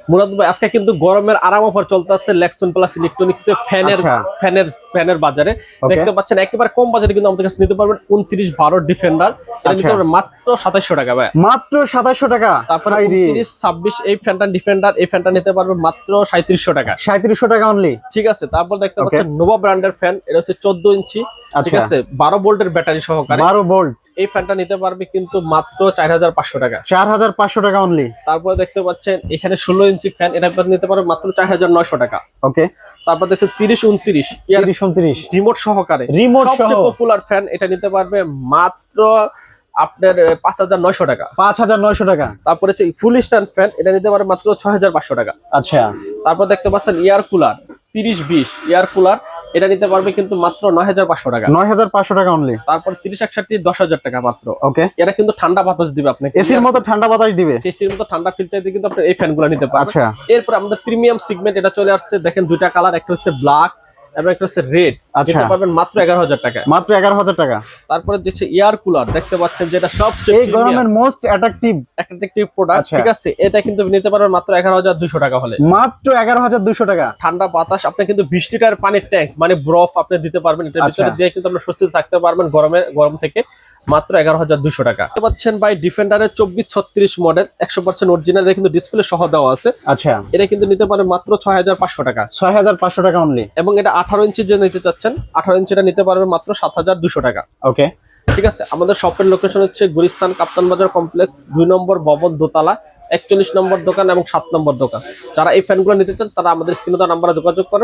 মুরাদ ভাই আজকে কিন্তু গরমের আরাম অফার চলতেছে লেক্সন প্লাস ইলেকট্রনিক্স এর ফ্যানের বাজারে দেখতে পাচ্ছেন একেবারে কম বাজারে কিন্তু আমাদের কাছে নিতে পারবেন 2912 ডিফেন্ডার এটা নিতে পারবেন মাত্র 2700 টাকা ভাই, মাত্র 2700 টাকা। তারপরে 2926 এই ফ্যানটা ডিফেন্ডার এই ফ্যানটা নিতে পারবেন মাত্র 3700 টাকা, 3700 টাকা অনলি। ঠিক আছে। তারপর দেখতে পাচ্ছেন নোভা ব্র্যান্ডের ফ্যান, এটা হচ্ছে 14 ইঞ্চি, ঠিক আছে 12 ভোল্টের ব্যাটারি সহকারে 12 ভোল্ট। এই ফ্যানটা নিতে পারবে কিন্তু মাত্র 4500 টাকা, 4500 টাকা অনলি। তারপরে দেখতে পাচ্ছেন এখানে 16 ইঞ্চি ফ্যান, এটা নিতে পারবে মাত্র 4900 টাকা। ওকে, তারপর দেখছেন 3029 রিমোট সহকারে, সবচেয়ে পপুলার ফ্যান, এটা নিতে পারবে মাত্র আপনার 5900 টাকা, 5900 টাকা। তারপরে হচ্ছে ফুল স্ট্যান্ড ফ্যান, এটা নিতে পারবে মাত্র 6500 টাকা। আচ্ছা, তারপর দেখতে পাচ্ছেন এয়ার কুলার 3020 এয়ার কুলার, এটা নিতে পারবে কিন্তু মাত্র 9500 টাকা, 9500 টাকা অনলি। তারপর 3061 10000 টাকা মাত্র। ওকে, এটা কিন্তু ঠান্ডা বাতাস দিবে আপনাকে, এসির মতো ঠান্ডা বাতাস দিবে, এসির মতো ঠান্ডা ফিল্টার দিয়ে কিন্তু আপনি এই ফ্যানগুলো নিতে পারবেন। আচ্ছা, এরপর আমাদের প্রিমিয়াম সেগমেন্ট এটা চলে আসছে, দেখেন দুইটা কালার, একটা হচ্ছে ব্ল্যাক এবং একটা হচ্ছে রেড, নিতে পারবেন মাত্র 11000 টাকা, মাত্র 11000 টাকা। তারপরে হচ্ছে এয়ার কুলার দেখতে পাচ্ছেন যেটা সবচেয়ে এই গরমের মোস্ট অ্যাট্রাকটিভ প্রোডাক্ট, ঠিক আছে, এটা কিন্তু নিতে পারবেন মাত্র 11200 টাকা হলে, মাত্র 11200 টাকা। ঠান্ডা বাতাস আপনি কিন্তু 20 লিটার পানির ট্যাঙ্ক মানে বরফ আপনি দিতে পারবেন, এটার ভিতরে দিয়ে কিন্তু আপনি স্বস্তিতে থাকতে পারবেন গরম থেকে, মাত্র 11200 টাকা। দেখতে পাচ্ছেন ভাই ডিফেন্ডারের 2436 মডেল 100% অরিজিনাল, এটা কিন্তু ডিসপ্লে সহ দেওয়া আছে। আচ্ছা, এটা কিন্তু নিতে পারবেন মাত্র 6500 টাকা, 6500 টাকা অনলি। এবং এটা 18 ইঞ্চি যে নিতে চাচ্ছেন 18 ইঞ্চিটা নিতে পারবেন মাত্র 7200 টাকা। ওকে, ঠিক আছে, আমাদের শপের লোকেশন হচ্ছে গুলিস্তান কাপ্তান বাজার কমপ্লেক্স 2 নম্বর ভবন দোতলা 41 নম্বর দোকান এবং 7 নম্বর দোকান। যারা এই ফ্যানগুলো নিতে চান তারা আমাদের স্ক্রিনে দেওয়া নাম্বারে যোগাযোগ করেন।